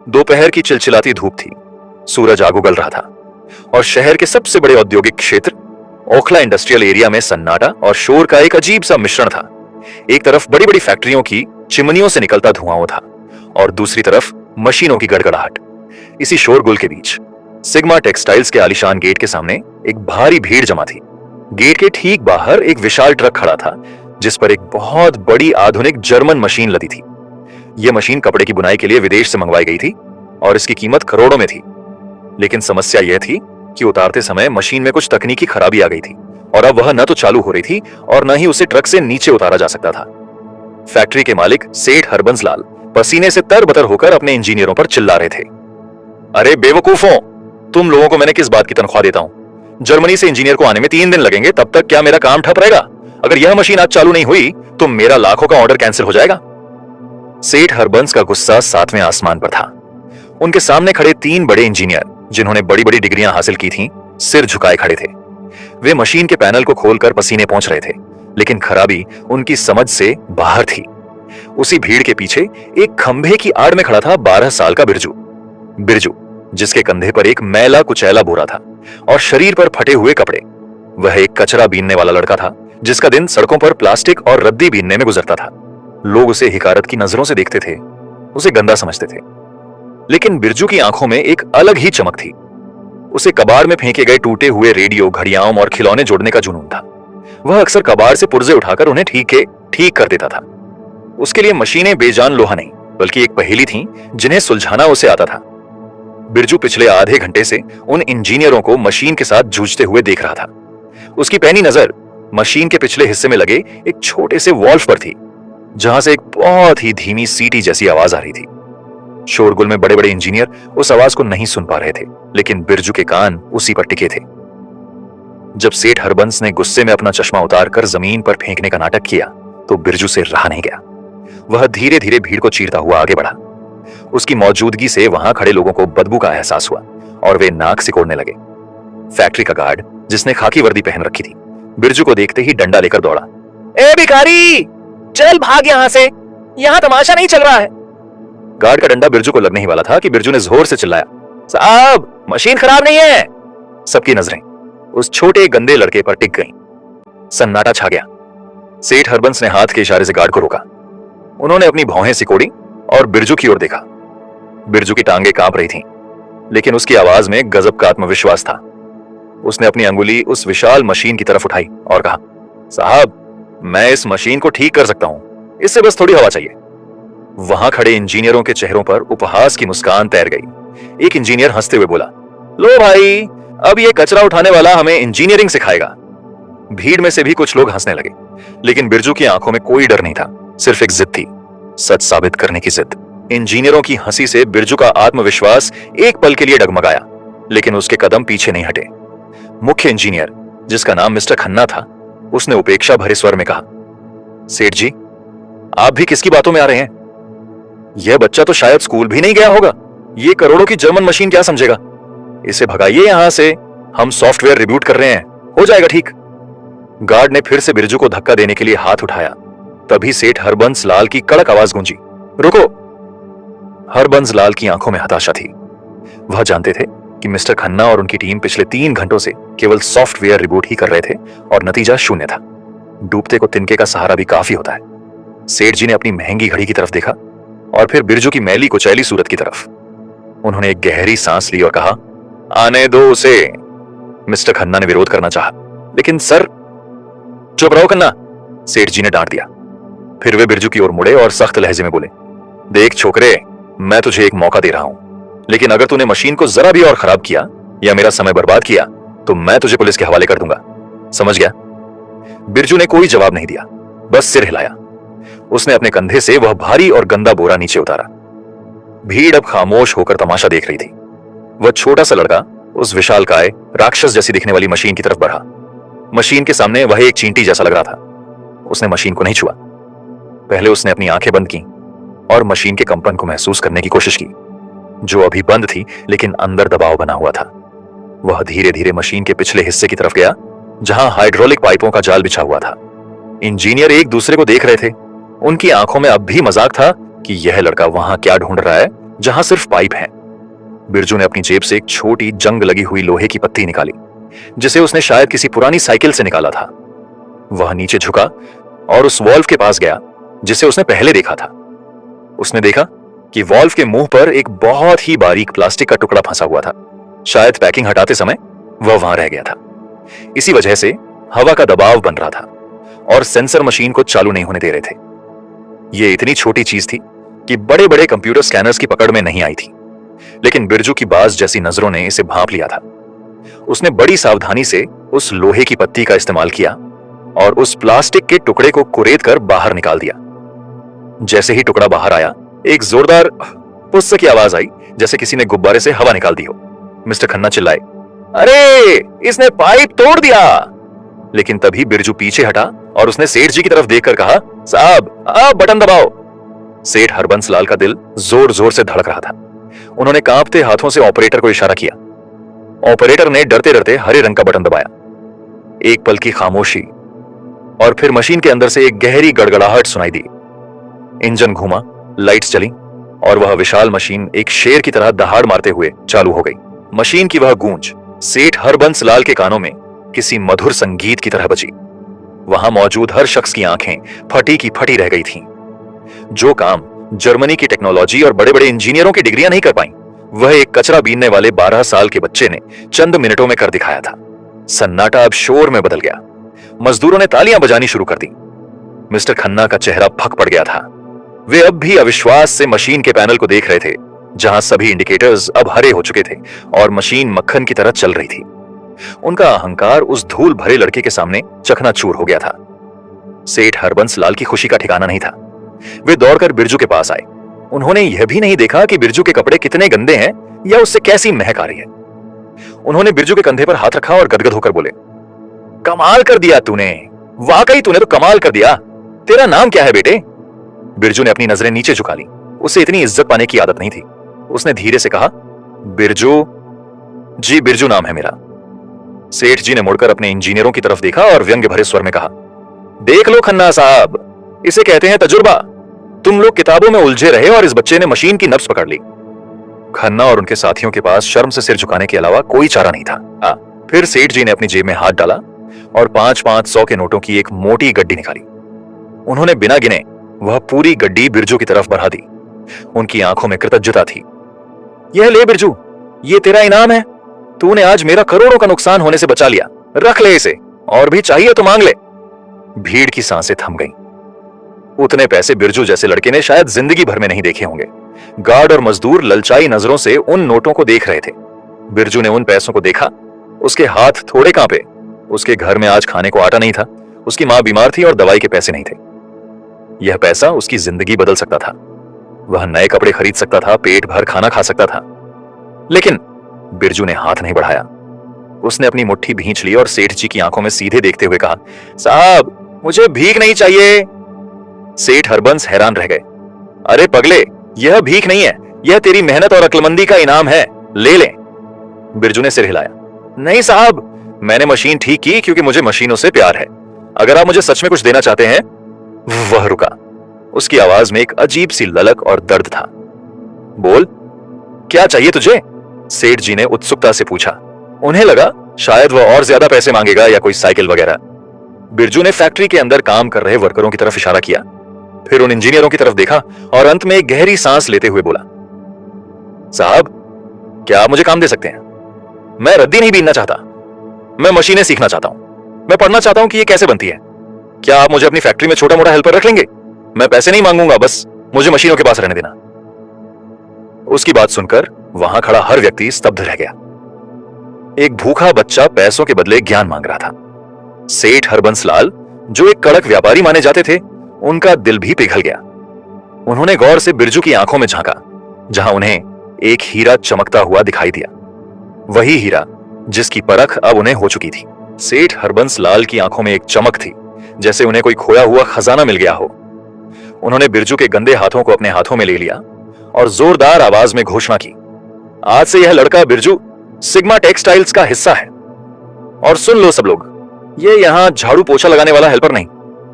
दोपहर की चिलचिलाती धूप थी, सूरज आग उगल रहा था और शहर के सबसे बड़े औद्योगिक क्षेत्र ओखला इंडस्ट्रियल एरिया में सन्नाटा और शोर का एक अजीब सा मिश्रण था। एक तरफ बड़ी बड़ी फैक्ट्रियों की चिमनियों से निकलता धुआं था और दूसरी तरफ मशीनों की गड़गड़ाहट। इसी शोरगुल के बीच सिग्मा टेक्सटाइल्स के आलीशान गेट के सामने एक भारी भीड़ जमा थी। गेट के ठीक बाहर एक विशाल ट्रक खड़ा था जिस पर एक बहुत बड़ी आधुनिक जर्मन मशीन लदी थी। यह मशीन कपड़े की बुनाई के लिए विदेश से मंगवाई गई थी और इसकी कीमत करोड़ों में थी। लेकिन समस्या यह थी कि उतारते समय मशीन में कुछ तकनीकी खराबी आ गई थी और अब वह न तो चालू हो रही थी और न ही उसे ट्रक से नीचे उतारा जा सकता था। फैक्ट्री के मालिक सेठ हरबंस लाल पसीने से तरबतर होकर अपने इंजीनियरों पर चिल्ला रहे थे। अरे बेवकूफों, तुम लोगों को मैंने किस बात की तनख्वाह देता हूं? जर्मनी से इंजीनियर को आने में 3 दिन लगेंगे, तब तक क्या मेरा काम ठप रहेगा? अगर यह मशीन आज चालू नहीं हुई तो मेरा लाखों का ऑर्डर कैंसिल हो जाएगा। सेठ हरबंस का गुस्सा 7वें आसमान पर था। उनके सामने खड़े 3 बड़े इंजीनियर जिन्होंने बड़ी बड़ी डिग्रियां हासिल की थीं, सिर झुकाए खड़े थे। वे मशीन के पैनल को खोलकर पसीने पोंछ रहे थे, लेकिन खराबी उनकी समझ से बाहर थी। उसी भीड़ के पीछे एक खंभे की आड़ में खड़ा था 12 साल का बिरजू, जिसके कंधे पर एक मैला कुचैला बोरा था और शरीर पर फटे हुए कपड़े। वह एक कचरा बीनने वाला लड़का था जिसका दिन सड़कों पर प्लास्टिक और रद्दी बीनने में गुजरता था। लोग उसे हिकारत की नजरों से देखते थे, उसे गंदा समझते थे। लेकिन बिरजू की आंखों में एक अलग ही चमक थी। उसे कबाड़ में फेंके गए टूटे हुए रेडियो, घड़ियाल और खिलौने जोड़ने का जुनून था। वह अक्सर कबाड़ से पुर्जे उठाकर उन्हें ठीक कर देता था। उसके लिए मशीनें बेजान लोहा नहीं बल्कि एक पहेली थीं जिन्हें सुलझाना उसे आता था। बिरजू पिछले आधे घंटे से उन इंजीनियरों को मशीन के साथ जूझते हुए देख रहा था। उसकी पैनी नजर मशीन के पिछले हिस्से में लगे एक छोटे से वॉल्व पर थी, जहां से एक बहुत ही धीमी सीटी जैसी आवाज आ रही थी। शोरगुल में बड़े बड़े इंजीनियर उस आवाज को नहीं सुन पा रहे थे, लेकिन बिरजू के कान उसी पर टिके थे। जब सेठ हरबंस ने गुस्से में अपना चश्मा उतारकर जमीन पर फेंकने का नाटक किया तो बिरजू से रहा नहीं गया। वह धीरे धीरे भीड़ को चीरता हुआ आगे बढ़ा। उसकी मौजूदगी से वहां खड़े लोगों को बदबू का एहसास हुआ और वे नाक सिकोड़ने लगे। फैक्ट्री का गार्ड, जिसने खाकी वर्दी पहन रखी थी, बिरजू को देखते ही डंडा लेकर दौड़ा। ए भिखारी, चल भाग यहां से, यहां तमाशा नहीं चल रहा है। गार्ड का डंडा बिरजू को लगने ही वाला था कि बिरजू ने जोर से चिल्लाया, साहब मशीन खराब नहीं है। सबकी नजरें उस छोटे गंदे लड़के पर टिक गईं। सन्नाटा छा गया। सेठ हरबंस ने हाथ के इशारे से गार्ड को रोका। उन्होंने अपनी भौहें सिकोड़ी और बिरजू की ओर देखा। बिरजू की टांगें कांप रही थीं, लेकिन उसकी आवाज में गजब का आत्मविश्वास था। उसने अपनी अंगुली उस विशाल मशीन की तरफ उठाई और कहा, साहब मैं इस मशीन को ठीक कर सकता हूं, इससे बस थोड़ी हवा चाहिए। वहां खड़े इंजीनियरों के चेहरों पर उपहास की मुस्कान तैर गई। एक इंजीनियर हंसते हुए बोला, लो भाई, अब ये कचरा उठाने वाला हमें इंजीनियरिंग सिखाएगा। भीड़ में से भी कुछ लोग हंसने लगे, लेकिन बिरजू की आंखों में कोई डर नहीं था, सिर्फ एक जिद थी, सच साबित करने की जिद। इंजीनियरों की हंसी से बिरजू का आत्मविश्वास एक पल के लिए डगमगाया, लेकिन उसके कदम पीछे नहीं हटे। मुख्य इंजीनियर, जिसका नाम मिस्टर खन्ना था, उसने उपेक्षा भरे स्वर में कहा, सेठ जी, आप भी किसकी बातों में आ रहे हैं? यह बच्चा तो शायद स्कूल भी नहीं गया होगा। ये करोड़ों की जर्मन मशीन क्या समझेगा? इसे भगाइए यहां से, हम सॉफ्टवेयर रिब्यूट कर रहे हैं, हो जाएगा ठीक। गार्ड ने फिर से बिरजू को धक्का देने के लिए हाथ उठाया। तभी सेठ हरबंस लाल की कड़क आवाज गूंजी, रुको। हरबंस लाल की आंखों में हताशा थी। वह जानते थे कि मिस्टर खन्ना और उनकी टीम पिछले 3 घंटों से केवल सॉफ्टवेयर रिबूट ही कर रहे थे और नतीजा शून्य था। डूबते को तिनके का सहारा भी काफी होता है। सेठ जी ने अपनी महंगी घड़ी की तरफ देखा और फिर बिरजू की मैली कुचैली सूरत की तरफ। उन्होंने एक गहरी सांस ली और कहा, आने दो उसे। मिस्टर खन्ना ने विरोध करना चाहा, लेकिन सर। चुप रहो खन्ना, सेठ जी ने डांट दिया। फिर वे बिरजू की ओर मुड़े और सख्त लहजे में बोले, देख छोकरे, मैं तुझे एक मौका दे रहा हूं, लेकिन अगर तूने मशीन को जरा भी और खराब किया या मेरा समय बर्बाद किया तो मैं तुझे पुलिस के हवाले कर दूंगा, समझ गया? बिरजू ने कोई जवाब नहीं दिया, बस सिर हिलाया। उसने अपने कंधे से वह भारी और गंदा बोरा नीचे उतारा। भीड़ अब खामोश होकर तमाशा देख रही थी। वह छोटा सा लड़का उस विशालकाय राक्षस जैसी दिखने वाली मशीन की तरफ बढ़ा। मशीन के सामने वह एक चींटी जैसा लग रहा था। उसने मशीन को नहीं छुआ। पहले उसने अपनी आंखें बंद की और मशीन के कंपन को महसूस करने की कोशिश की, जो अभी बंद थी लेकिन अंदर दबाव बना हुआ था। वह धीरे धीरे मशीन के पिछले हिस्से की तरफ गया, जहां हाइड्रोलिक पाइपों का जाल बिछा हुआ था। इंजीनियर एक दूसरे को देख रहे थे। उनकी आंखों में अब भी मजाक था कि यह लड़का वहां क्या ढूंढ रहा है जहां सिर्फ पाइप है। बिरजू ने अपनी जेब से एक छोटी जंग लगी हुई लोहे की पत्ती निकाली, जिसे उसने शायद किसी पुरानी साइकिल से निकाला था। वह नीचे झुका और उस वॉल्व के पास गया जिसे उसने पहले देखा था। उसने देखा कि वॉल्व के मुंह पर एक बहुत ही बारीक प्लास्टिक का टुकड़ा फंसा हुआ था। शायद पैकिंग हटाते समय वह वहां रह गया था। इसी वजह से हवा का दबाव बन रहा था और सेंसर मशीन को चालू नहीं होने दे रहे थे। यह इतनी छोटी चीज थी कि बड़े बड़े कंप्यूटर स्कैनर्स की पकड़ में नहीं आई थी, लेकिन बिरजू की बाज जैसी नजरों ने इसे भांप लिया था। उसने बड़ी सावधानी से उस लोहे की पत्ती का इस्तेमाल किया और उस प्लास्टिक के टुकड़े को कुरेद कर बाहर निकाल दिया। जैसे ही टुकड़ा बाहर आया, एक जोरदार पुस्स की आवाज आई, जैसे किसी ने गुब्बारे से हवा निकाल दी हो। मिस्टर खन्ना चिल्लाए, अरे इसने पाइप तोड़ दिया। लेकिन तभी बिरजू पीछे हटा और उसने सेठ जी की तरफ देखकर कहा, साहब आप बटन दबाओ। सेठ हरबंस लाल का दिल जोर जोर से धड़क रहा था। उन्होंने कांपते हाथों से ऑपरेटर को इशारा किया। ऑपरेटर ने डरते डरते हरे रंग का बटन दबाया। एक पल की खामोशी और फिर मशीन के अंदर से एक गहरी गड़गड़ाहट सुनाई दी। इंजन घूमा, लाइट्स चली और वह विशाल मशीन एक शेर की तरह दहाड़ मारते हुए चालू हो गई। मशीन की वह गूंज सेठ हरबंस लाल के कानों में किसी मधुर संगीत की तरह बजी। वहां मौजूद हर शख्स की आंखें फटी की फटी रह गई थीं। जो काम जर्मनी की टेक्नोलॉजी और बड़े बड़े इंजीनियरों की डिग्रियां नहीं कर पाई, वह एक कचरा बीनने वाले 12 साल के बच्चे ने चंद मिनटों में कर दिखाया था। सन्नाटा अब शोर में बदल गया। मजदूरों ने तालियां बजानी शुरू कर दी। मिस्टर खन्ना का चेहरा फक पड़ गया था। वे अब भी अविश्वास से मशीन के पैनल को देख रहे थे, जहां सभी इंडिकेटर्स अब हरे हो चुके थे और मशीन मक्खन की तरह चल रही थी। उनका अहंकार उस धूल भरे लड़के के सामने चकनाचूर हो गया था। सेठ हरबंस लाल की खुशी का ठिकाना नहीं था। वे दौड़कर बिरजू के पास आए। उन्होंने यह भी नहीं देखा कि बिरजू के कपड़े कितने गंदे हैं या उससे कैसी महक आ रही है। उन्होंने बिरजू के कंधे पर हाथ रखा और गदगद होकर बोले, कमाल कर दिया तूने, वाकई तूने तो कमाल कर दिया। तेरा नाम क्या है बेटे? बिरजू ने अपनी नजरें नीचे झुका ली। उसे इतनी इज्जत पाने की आदत नहीं थी। उसने धीरे से कहा, बिरजू जी, बिरजू नाम है मेरा। सेठ जी ने मुड़कर अपने इंजीनियरों की तरफ देखा और व्यंग्य भरे स्वर में कहा, देख लो खन्ना साहब, इसे कहते हैं तजुर्बा। तुम लोग किताबों में उलझे रहे और इस बच्चे ने मशीन की नब्ज पकड़ ली। खन्ना और उनके साथियों के पास शर्म से सिर झुकाने के अलावा कोई चारा नहीं था। फिर सेठ जी ने अपनी जेब में हाथ डाला और 5-5 के नोटों की एक मोटी गड्डी निकाली। उन्होंने बिना गिने वह पूरी गड्डी बिरजू की तरफ बढ़ा दी। उनकी आंखों में कृतज्ञता थी। यह ले बिरजू, ये तेरा इनाम है। तूने आज मेरा करोड़ों का नुकसान होने से बचा लिया। रख ले इसे, और भी चाहिए तो मांग ले। भीड़ की सांसें थम गईं। उतने पैसे बिरजू जैसे लड़के ने शायद जिंदगी भर में नहीं देखे होंगे। गार्ड और मजदूर ललचाई नजरों से उन नोटों को देख रहे थे। बिरजू ने उन पैसों को देखा। उसके हाथ थोड़े कांपे। उसके घर में आज खाने को आटा नहीं था। उसकी मां बीमार थी और दवाई के पैसे नहीं थे। यह पैसा उसकी जिंदगी बदल सकता था। वह नए कपड़े खरीद सकता था, पेट भर खाना खा सकता था। लेकिन बिरजू ने हाथ नहीं बढ़ाया। उसने अपनी मुट्ठी भींच ली और सेठ जी की आंखों में सीधे देखते हुए कहा, साहब मुझे भीख नहीं चाहिए। सेठ हरबंस हैरान रह गए। अरे पगले, यह भीख नहीं है, यह तेरी मेहनत और अक्लमंदी का इनाम है, ले ले। बिरजू ने सिर हिलाया। नहीं साहब, मैंने मशीन ठीक की क्योंकि मुझे मशीनों से प्यार है। अगर आप मुझे सच में कुछ देना चाहते हैं। वह रुका। उसकी आवाज में एक अजीब सी ललक और दर्द था। बोल, क्या चाहिए तुझे? सेठ जी ने उत्सुकता से पूछा। उन्हें लगा शायद वह और ज्यादा पैसे मांगेगा या कोई साइकिल वगैरह। बिरजू ने फैक्ट्री के अंदर काम कर रहे वर्करों की तरफ इशारा किया, फिर उन इंजीनियरों की तरफ देखा और अंत में एक गहरी सांस लेते हुए बोला, साहब क्या आप मुझे काम दे सकते हैं? मैं रद्दी नहीं बीनना चाहता। मैं मशीनें सीखना चाहता हूं। मैं पढ़ना चाहता हूं कि ये कैसे बनती है। क्या आप मुझे अपनी फैक्ट्री में छोटा मोटा हेल्पर रख लेंगे? मैं पैसे नहीं मांगूंगा, बस मुझे मशीनों के पास रहने देना। उसकी बात सुनकर वहां खड़ा हर व्यक्ति स्तब्ध रह गया। एक भूखा बच्चा पैसों के बदले ज्ञान मांग रहा था। सेठ हरबंस लाल, जो एक कड़क व्यापारी माने जाते थे, उनका दिल भी पिघल गया। उन्होंने गौर से बिरजू की आंखों में झांका, जहां उन्हें एक हीरा चमकता हुआ दिखाई दिया। वही हीरा जिसकी परख अब उन्हें हो चुकी थी। सेठ हरबंस लाल की आंखों में एक चमक थी, जैसे उन्हें कोई खोया हुआ खजाना मिल गया हो। उन्होंने बिरजू के गंदे हाथों को अपने हाथों में ले लिया और जोरदार आवाज में घोषणा की, आज से यह लड़का बिरजू सिग्मा टेक्सटाइल्स का हिस्सा है। और सुन लो सब लोग, ये यहां झाड़ू पोछा लगाने वाला हेल्पर नहीं,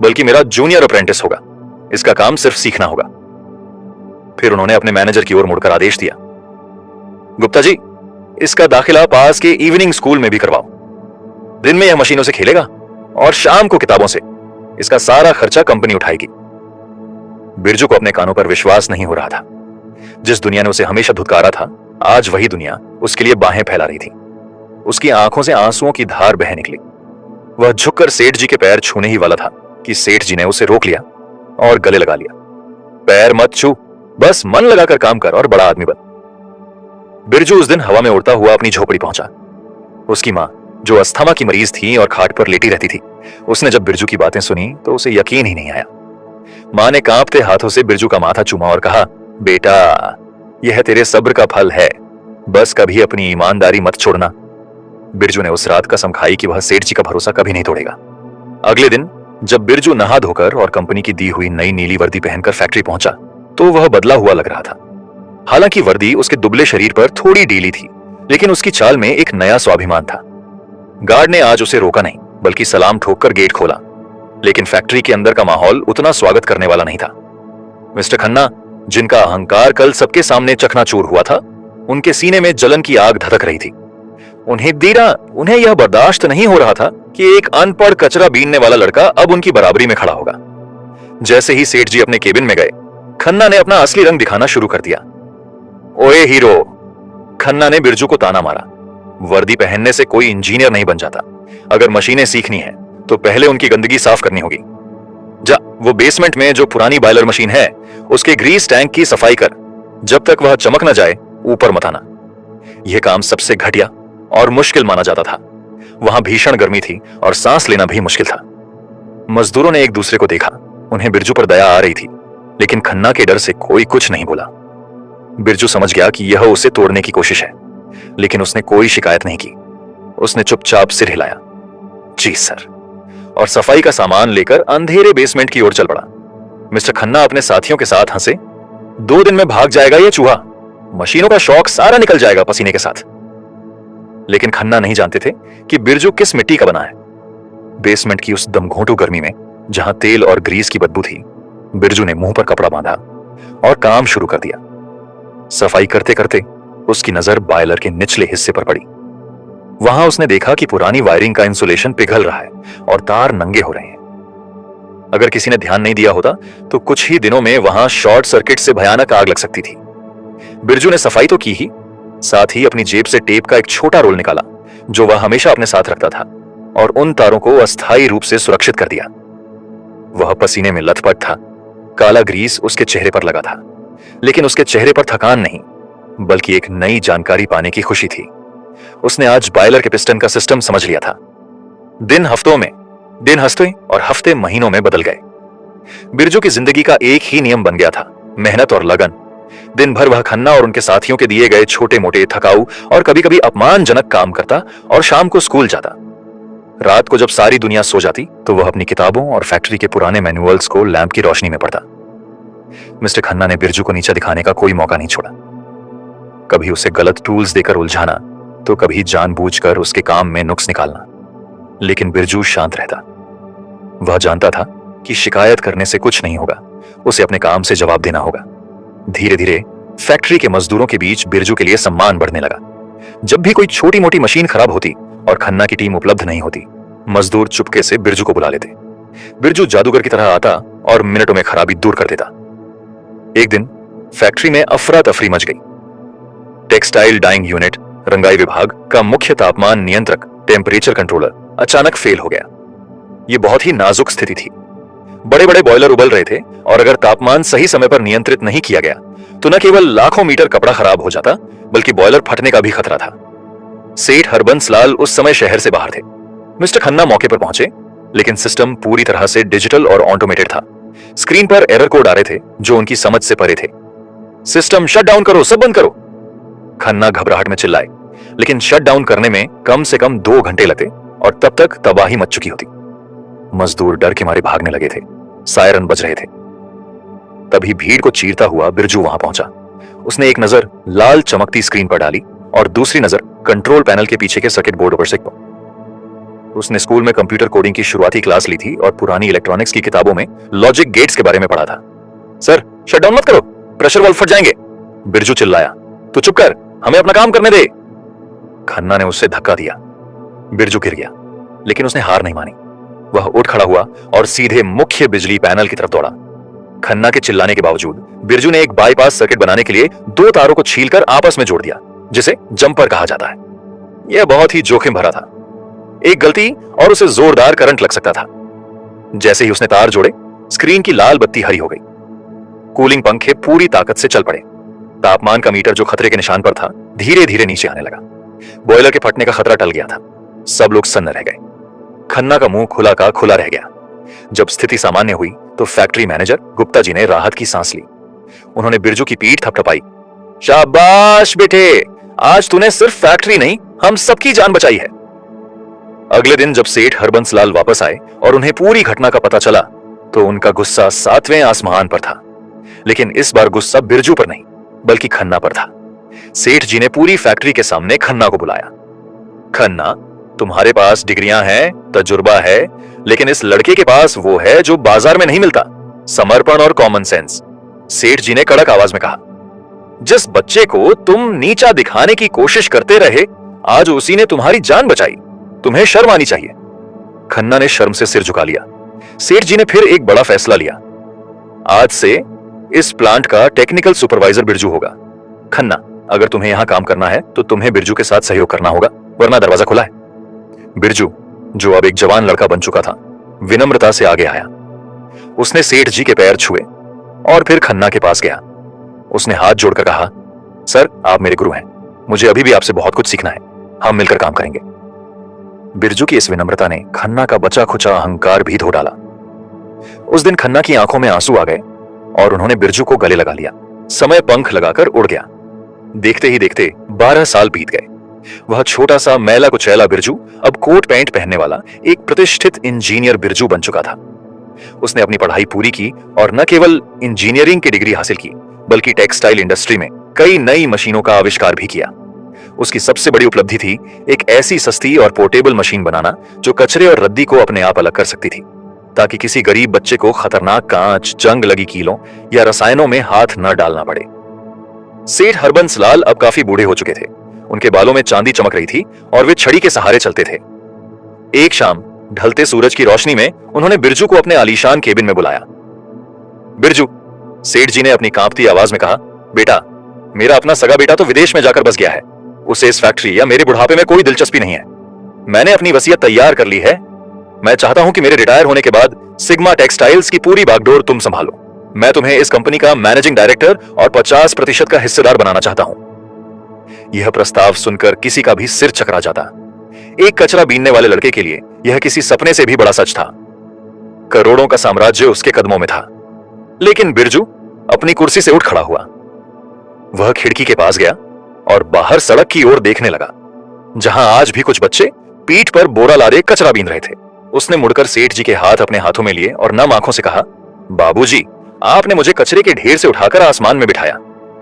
बल्कि मेरा जूनियर अप्रेंटिस होगा। इसका काम सिर्फ सीखना होगा। फिर उन्होंने अपने मैनेजर की ओर मुड़कर आदेश दिया, गुप्ता जी, इसका दाखिला पास के इवनिंग स्कूल में भी करवाओ। दिन में यह मशीनों से खेलेगा और शाम को किताबों से। इसका सारा खर्चा कंपनी उठाएगी। बिरजू को अपने कानों पर विश्वास नहीं हो रहा था। जिस दुनिया ने उसे हमेशा धुतकारा था, आज वही दुनिया उसके लिए बाहें फैला रही थी। उसकी आंखों से आंसुओं की धार बह निकली। वह झुककर सेठ जी के पैर छूने ही वाला था कि सेठ जी ने उसे रोक लिया और गले लगा लिया। पैर मत छू, बस मन लगाकर काम कर और बड़ा आदमी बन। बिरजू उस दिन हवा में उड़ता हुआ अपनी झोपड़ी पहुंचा। उसकी मां, जो अस्थमा की मरीज थी और खाट पर लेटी रहती थी, उसने जब बिरजू की बातें सुनी तो उसे यकीन ही नहीं आया। मां ने कांपते हाथों से बिरजू का माथा चूमा और कहा, बेटा, यह तेरे सब्र का फल है, बस कभी अपनी ईमानदारी मत छोड़ना। बिरजू ने उस रात कसम खाई कि वह सेठ जी का भरोसा कभी नहीं तोड़ेगा। अगले दिन जब बिरजू नहा धोकर और कंपनी की दी हुई नई नीली वर्दी पहनकर फैक्ट्री पहुंचा तो वह बदला हुआ लग रहा था। हालांकि वर्दी उसके दुबले शरीर पर थोड़ी ढीली थी, लेकिन उसकी चाल में एक नया स्वाभिमान था। गार्ड ने आज उसे रोका नहीं, बल्कि सलाम ठोककर गेट खोला, लेकिन फैक्ट्री के अंदर का माहौल उतना स्वागत करने वाला नहीं था। मिस्टर खन्ना, जिनका अहंकार कल सबके सामने चकनाचूर हुआ था, उनके सीने में जलन की आग धधक रही थी। उन्हें यह बर्दाश्त नहीं हो रहा था कि एक अनपढ़ कचरा बीनने वाला लड़का अब उनकी बराबरी में खड़ा होगा। जैसे ही सेठ जी अपने केबिन में गए, खन्ना ने अपना असली रंग दिखाना शुरू कर दिया। ओए हीरो, खन्ना ने बिरजू को ताना मारा। वर्दी पहनने से कोई इंजीनियर नहीं बन जाता। अगर मशीनें सीखनी है तो पहले उनकी गंदगी साफ करनी होगी। जा, वो बेसमेंट में जो पुरानी बॉयलर मशीन है, उसके ग्रीस टैंक की सफाई कर। जब तक वह चमक न जाए, ऊपर मत आना। यह काम सबसे घटिया और मुश्किल माना जाता था। वहां भीषण गर्मी थी और सांस लेना भी मुश्किल था। मजदूरों ने एक दूसरे को देखा। उन्हें बिरजू पर दया आ रही थी, लेकिन खन्ना के डर से कोई कुछ नहीं बोला। बिरजू समझ गया कि यह उसे तोड़ने की कोशिश है, लेकिन उसने कोई शिकायत नहीं की। उसने चुपचाप सिर हिलाया, जी सर, और सफाई का सामान लेकर अंधेरे बेसमेंट की ओर चल पड़ा। मिस्टर खन्ना अपने साथियों के साथ हंसे। 2 दिन में भाग जाएगा यह चूहा, मशीनों का शौक सारा निकल जाएगा पसीने के साथ। लेकिन खन्ना नहीं जानते थे कि बिरजू किस मिट्टी का बना है। बेसमेंट की उस दमघोंटू गर्मी में, जहां तेल और ग्रीस की बदबू थी, बिरजू ने मुंह पर कपड़ा बांधा और काम शुरू कर दिया। सफाई करते करते उसकी नजर बॉयलर के निचले हिस्से पर पड़ी। वहां उसने देखा कि पुरानी वायरिंग का इंसुलेशन पिघल रहा है और तार नंगे हो रहे हैं। अगर किसी ने ध्यान नहीं दिया होता तो कुछ ही दिनों में वहां शॉर्ट सर्किट से भयानक आग लग सकती थी। बिरजू ने सफाई तो की ही, साथ ही अपनी जेब से टेप का एक छोटा रोल निकाला जो वह हमेशा अपने साथ रखता था, और उन तारों को अस्थायी रूप से सुरक्षित कर दिया। वह पसीने में लथपथ था। काला ग्रीस उसके चेहरे पर लगा था, लेकिन उसके चेहरे पर थकान नहीं, बल्कि एक नई जानकारी पाने की खुशी थी। उसने आज बॉयलर के पिस्टन का सिस्टम समझ लिया था। दिन हफ्ते और हफ्ते महीनों में बदल गए। बिरजू की जिंदगी का एक ही नियम बन गया था, मेहनत और लगन। दिन भर वह खन्ना और उनके साथियों के दिए गए छोटे मोटे, थकाऊ और कभी कभी अपमानजनक काम करता और शाम को स्कूल जाता। रात को जब सारी दुनिया सो जाती तो वह अपनी किताबों और फैक्ट्री के पुराने मैनुअल्स को लैंप की रोशनी में पढ़ता। मिस्टर खन्ना ने बिरजू को नीचा दिखाने का कोई मौका नहीं छोड़ा। कभी उसे गलत टूल्स देकर उलझाना, तो कभी जानबूझकर उसके काम में नुक्स निकालना, लेकिन बिरजू शांत रहता। वह जानता था कि शिकायत करने से कुछ नहीं होगा, उसे अपने काम से जवाब देना होगा। धीरे धीरे फैक्ट्री के मजदूरों के बीच बिरजू के लिए सम्मान बढ़ने लगा। जब भी कोई छोटी मोटी मशीन खराब होती और खन्ना की टीम उपलब्ध नहीं होती, मजदूर चुपके से बिरजू को बुला लेते। बिरजू जादूगर की तरह आता और मिनटों में खराबी दूर कर देता। एक दिन फैक्ट्री में अफरा तफरी मच गई। टेक्सटाइल डाइंग यूनिट, रंगाई विभाग का मुख्य तापमान नियंत्रक, टेम्परेचर कंट्रोलर अचानक फेल हो गया। यह बहुत ही नाजुक स्थिति थी। बड़े बड़े बॉयलर उबल रहे थे और अगर तापमान सही समय पर नियंत्रित नहीं किया गया तो न केवल लाखों मीटर कपड़ा खराब हो जाता, बल्कि बॉयलर फटने का भी खतरा था। सेठ हरबंस लाल उस समय शहर से बाहर थे। मिस्टर खन्ना मौके पर पहुंचे, लेकिन सिस्टम पूरी तरह से डिजिटल और ऑटोमेटेड था। स्क्रीन पर एरर कोड आ रहे थे जो उनकी समझ से परे थे। सिस्टम शट डाउन करो, सब बंद करो, खन्ना घबराहट में चिल्लाए। लेकिन शट डाउन करने में कम से कम 2 घंटे लगते और तब तक तबाही मच चुकी होती। मजदूर डर के मारे भागने लगे थे। सायरन बज रहे थे। तभी भीड़ को चीरता हुआ बिरजू वहां पहुंचा। उसने एक नजर लाल चमकती स्क्रीन पर डाली और दूसरी नजर कंट्रोल पैनल के पीछे के सर्किट बोर्ड पर से। उसने स्कूल में कंप्यूटर कोडिंग की शुरुआती क्लास ली थी और पुरानी इलेक्ट्रॉनिक्स की किताबों में लॉजिक गेट्स के बारे में पढ़ा था। सर, शट डाउन मत करो, प्रेशर वाल्व फट जाएंगे। बिरजू चिल्लाया, तू चुप कर, हमें अपना काम करने दे। खन्ना ने उससे धक्का दिया। बिरजू गिर गया, लेकिन उसने हार नहीं मानी। वह उठ खड़ा हुआ और सीधे मुख्य बिजली पैनल की तरफ दौड़ा। खन्ना के चिल्लाने के बावजूद बिरजू ने एक बाईपास सर्किट बनाने के लिए 2 तारों को छीलकर आपस में जोड़ दिया, जिसे जंपर कहा जाता है। यह बहुत ही जोखिम भरा था। एक गलती और उसे जोरदार करंट लग सकता था। जैसे ही उसने तार जोड़े, स्क्रीन की लाल बत्ती हरी हो गई। कूलिंग पंखे पूरी ताकत से चल पड़े। तापमान का मीटर जो खतरे के निशान पर था, धीरे धीरे नीचे आने लगा। बॉयलर के फटने का खतरा टल गया था। सब लोग सन्न रह गए। खन्ना का मुंह खुला का खुला रह गया। जब स्थिति सामान्य हुई तो फैक्ट्री मैनेजर गुप्ता जी ने राहत की सांस ली। उन्होंने बिरजू की पीठ थपथपाई। शाबाश बेटे, आज तूने सिर्फ फैक्ट्री नहीं, हम सबकी जान बचाई है। अगले दिन जब सेठ हरबंस लाल वापस आए और उन्हें पूरी घटना का पता चला, तो उनका गुस्सा 7वें आसमान पर था। लेकिन इस बार गुस्सा बिरजू पर नहीं, बल्कि खन्ना पर था। सेठ जी ने पूरी फैक्ट्री के सामने खन्ना को बुलाया। खन्ना, तुम्हारे पास डिग्रियां हैं, तजुर्बा है, लेकिन इस लड़के के पास वो है जो बाजार में नहीं मिलता, समर्पण और कॉमन सेंस। सेठ जी ने कड़क आवाज में कहा, जिस बच्चे को तुम नीचा दिखाने की कोशिश करते रहे, आज उसी ने तुम्हारी जान बचाई। तुम्हें शर्म आनी चाहिए। खन्ना ने शर्म से सिर झुका लिया। सेठ जी ने फिर एक बड़ा फैसला लिया। आज से इस प्लांट का टेक्निकल सुपरवाइजर बिरजू होगा। खन्ना, अगर तुम्हें यहां काम करना है तो तुम्हें बिरजू के साथ सहयोग करना होगा, वरना दरवाजा खुला है। बिरजू, जो अब एक जवान लड़का बन चुका था, विनम्रता से आगे आया। उसने सेठ जी के पैर छुए और फिर खन्ना के पास गया। उसने हाथ जोड़कर कहा, सर, आप मेरे गुरु हैं। मुझे अभी भी आपसे बहुत कुछ सीखना है। हम मिलकर काम करेंगे। बिरजू की इस विनम्रता ने खन्ना का बचा खुचा अहंकार भी धो डाला। उस दिन खन्ना की आंखों में आंसू आ गए और उन्होंने बिरजू को गले लगा लिया। समय पंख लगाकर उड़ गया। देखते ही देखते 12 साल बीत गए। वह छोटा सा मैला कुचैला बिरजू अब कोट पैंट पहनने वाला एक प्रतिष्ठित इंजीनियर बिरजू बन चुका था। उसने अपनी पढ़ाई पूरी की और न केवल इंजीनियरिंग की डिग्री हासिल की, बल्कि टेक्सटाइल इंडस्ट्री में कई नई मशीनों का आविष्कार भी किया। उसकी सबसे बड़ी उपलब्धि थी एक ऐसी सस्ती और पोर्टेबल मशीन बनाना जो कचरे और रद्दी को अपने आप अलग कर सकती थी, ताकि किसी गरीब बच्चे को खतरनाक कांच, जंग लगी कीलों या रसायनों में हाथ न डालना पड़े। सेठ हरबंस लाल अब काफी बूढ़े हो चुके थे। उनके बालों में चांदी चमक रही थी और वे छड़ी के सहारे चलते थे। एक शाम ढलते सूरज की रोशनी में उन्होंने बिरजू को अपने आलीशान केबिन में बुलाया। बिरजू, सेठ जी ने अपनी कांपती आवाज में कहा, बेटा, मेरा अपना सगा बेटा तो विदेश में जाकर बस गया है। उसे इस फैक्ट्री या मेरे बुढ़ापे में कोई दिलचस्पी नहीं है। मैंने अपनी वसीयत तैयार कर ली है। मैं चाहता हूं कि मेरे रिटायर होने के बाद सिग्मा टेक्सटाइल्स की पूरी बागडोर तुम संभालो। मैं तुम्हें इस कंपनी का मैनेजिंग डायरेक्टर और 50% का हिस्सेदार बनाना चाहता हूं। यह प्रस्ताव सुनकर किसी का भी सिर चकरा जाता। एक कचरा बीनने वाले लड़के के लिए यह किसी सपने से भी बड़ा सच था। करोड़ों का साम्राज्य उसके कदमों में था। लेकिन बिरजू अपनी कुर्सी से उठ खड़ा हुआ। वह खिड़की के पास गया और बाहर सड़क की ओर देखने लगा, जहां आज भी कुछ बच्चे पीठ पर बोरा लादे कचरा बीन रहे थे। उसने मुड़कर सेठ जी के हाथ अपने हाथों में लिए और नम आंखों से कहा, बाबूजी, आपने मुझे कचरे के ढेर से उठाकर आसमान में बिठाया।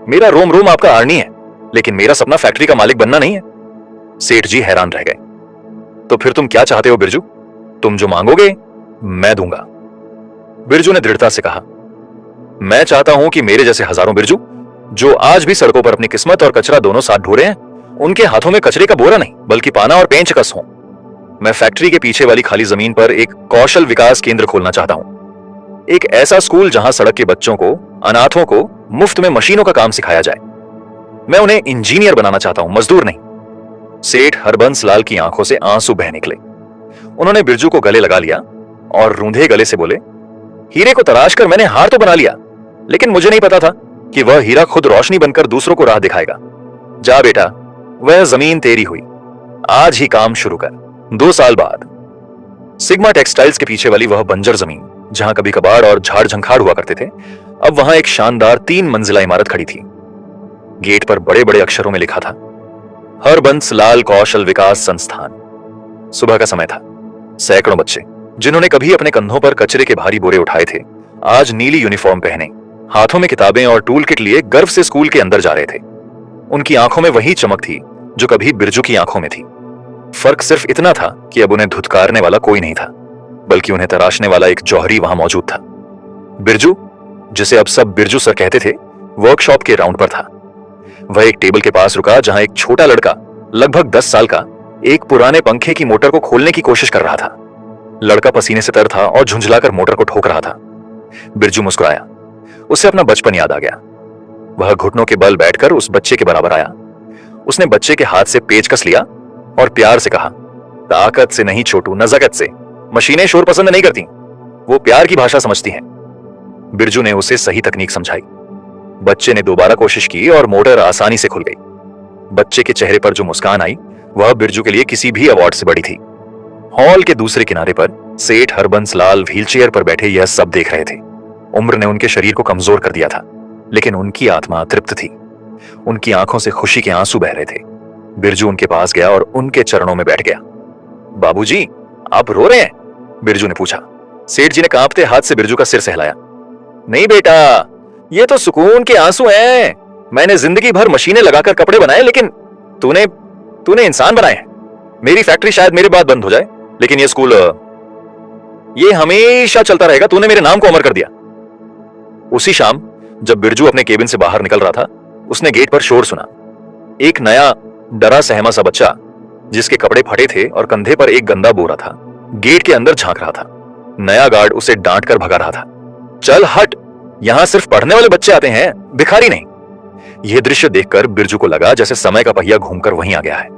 मेरा रोम रोम आपका आर्नी है, लेकिन मेरा सपना फैक्ट्री का मालिक बनना नहीं है। सेठ जी हैरान रह गए। तो फिर तुम क्या चाहते हो बिरजू? तुम जो मांगोगे मैं दूंगा। बिरजू ने दृढ़ता से कहा, मैं चाहता हूं कि मेरे जैसे हजारों बिरजू जो आज भी सड़कों पर अपनी किस्मत और कचरा दोनों साथ ढो रहे हैं, उनके हाथों में कचरे का बोरा नहीं बल्कि पाना और पेंचकस हो। मैं फैक्ट्री के पीछे वाली खाली जमीन पर एक कौशल विकास केंद्र खोलना चाहता हूं। एक ऐसा स्कूल जहां सड़क के बच्चों को, अनाथों को मुफ्त में मशीनों का काम सिखाया जाए। मैं उन्हें इंजीनियर बनाना चाहता हूं, मजदूर नहीं। सेठ हरबंस लाल की आंखों से आंसू बह निकले। उन्होंने बिरजू को गले लगा लिया और रूंधे गले से बोले, हीरे को तराश कर मैंने हार तो बना लिया, लेकिन मुझे नहीं पता था कि वह हीरा खुद रोशनी बनकर दूसरों को राह दिखाएगा। जा बेटा, वह जमीन तेरी हुई। आज ही काम शुरू कर। 2 साल बाद सिग्मा टेक्सटाइल्स के पीछे वाली वह बंजर जमीन, जहां कभी कबाड़ और झाड़ झंखाड़ हुआ करते थे, अब वहां एक शानदार 3 मंजिला इमारत खड़ी थी। गेट पर बड़े बड़े अक्षरों में लिखा था, हरबंस लाल कौशल विकास संस्थान। सुबह का समय था। सैकड़ों बच्चे, जिन्होंने कभी अपने कंधों पर कचरे के भारी बोरे उठाए थे, आज नीली यूनिफॉर्म पहने, हाथों में किताबें और टूल किट लिए गर्व से स्कूल के अंदर जा रहे थे। उनकी आंखों में वही चमक थी जो कभी बिरजू की आंखों में थी। फर्क सिर्फ इतना था कि अब उन्हें धुतकारने वाला कोई नहीं था, बल्कि उन्हें तराशने वाला एक जौहरी वहां मौजूद था। बिरजू, जिसे अब सब बिरजू सर कहते थे, वर्कशॉप के राउंड पर था। वह एक टेबल के पास रुका जहां एक छोटा लड़का लगभग 10 साल का एक पुराने पंखे की मोटर को खोलने की कोशिश कर रहा था। लड़का पसीने से तर था और झुंझलाकर मोटर को ठोक रहा था। बिरजू मुस्कुराया। उसे अपना बचपन याद आ गया। वह घुटनों के बल बैठकर उस बच्चे के बराबर आया। उसने बच्चे के हाथ से पेचकस लिया और प्यार से कहा, ताकत से नहीं छोटू, नजाकत से। मशीनें शोर पसंद नहीं करती, वो प्यार की भाषा समझती हैं। बिरजू ने उसे सही तकनीक समझाई। बच्चे ने दोबारा कोशिश की और मोटर आसानी से खुल गई। बच्चे के चेहरे पर जो मुस्कान आई वह बिरजू के लिए किसी भी अवार्ड से बड़ी थी। हॉल के दूसरे किनारे पर सेठ हरबंस लाल व्हीलचेयर पर बैठे यह सब देख रहे थे। उम्र ने उनके शरीर को कमजोर कर दिया था, लेकिन उनकी आत्मा तृप्त थी। उनकी आंखों से खुशी के आंसू बह रहे थे। बिरजू उनके पास गया और उनके चरणों में बैठ गया। बाबूजी, आप रो रहे हैं? बिरजू ने पूछा। सेठ जी ने कांपते हाथ से बिरजू का सिर सहलाया। नहीं बेटा, ये तो सुकून के आंसू हैं। मैंने जिंदगी भर मशीनें लगाकर कपड़े बनाए, लेकिन तूने इंसान बनाए हैं। मेरी फैक्ट्री शायद मेरे बाद बंद हो जाए, लेकिन ये स्कूल ये हमेशा चलता रहेगा। तूने मेरे नाम को अमर कर दिया। उसी शाम जब बिरजू अपने केबिन से बाहर निकल रहा था, उसने गेट पर शोर सुना। एक नया डरा सहमा सा बच्चा जिसके कपड़े फटे थे और कंधे पर एक गंदा बोरा था, गेट के अंदर झांक रहा था। नया गार्ड उसे डांट कर भगा रहा था। चल हट, यहां सिर्फ पढ़ने वाले बच्चे आते हैं, भिखारी नहीं। यह दृश्य देखकर बिरजू को लगा जैसे समय का पहिया घूमकर वहीं आ गया है।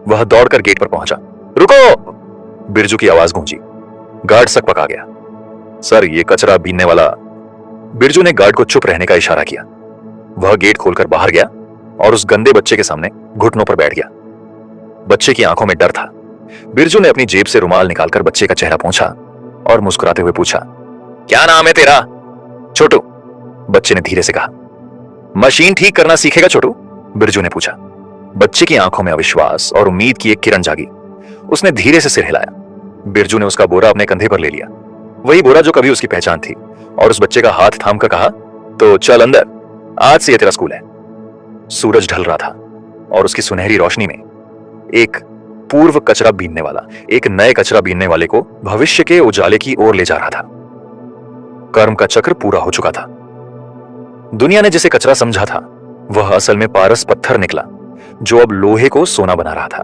वह दौड़कर गेट पर पहुंचा। रुको! बिरजू की आवाज गूंजी। गार्ड सकपका गया। सर, ये कचरा बीनने वाला। बिरजू ने गार्ड को चुप रहने का इशारा किया। वह गेट खोलकर बाहर गया और उस गंदे बच्चे के सामने घुटनों पर बैठ गया। बच्चे की आंखों में डर था। बिरजू ने अपनी जेब से रुमाल निकालकर बच्चे का चेहरा पोंछा और मुस्कुराते हुए पूछा, क्या नाम है तेरा? छोटू, बच्चे ने धीरे से कहा। मशीन ठीक करना सीखेगा छोटू? बिरजू ने पूछा। बच्चे की आंखों में अविश्वास और उम्मीद की एक किरण जागी। उसने धीरे से सिर हिलाया। बिरजू ने उसका बोरा अपने कंधे पर ले लिया, वही बोरा जो कभी उसकी पहचान थी, और उस बच्चे का हाथ थामकर कहा, तो चल अंदर, आज से ये तेरा स्कूल है। सूरज ढल रहा था और उसकी सुनहरी रोशनी में एक पूर्व कचरा बीनने वाला एक नए कचरा बीनने वाले को भविष्य के उजाले की ओर ले जा रहा था। कर्म का चक्र पूरा हो चुका था। दुनिया ने जिसे कचरा समझा था, वह असल में पारस पत्थर निकला, जो अब लोहे को सोना बना रहा था।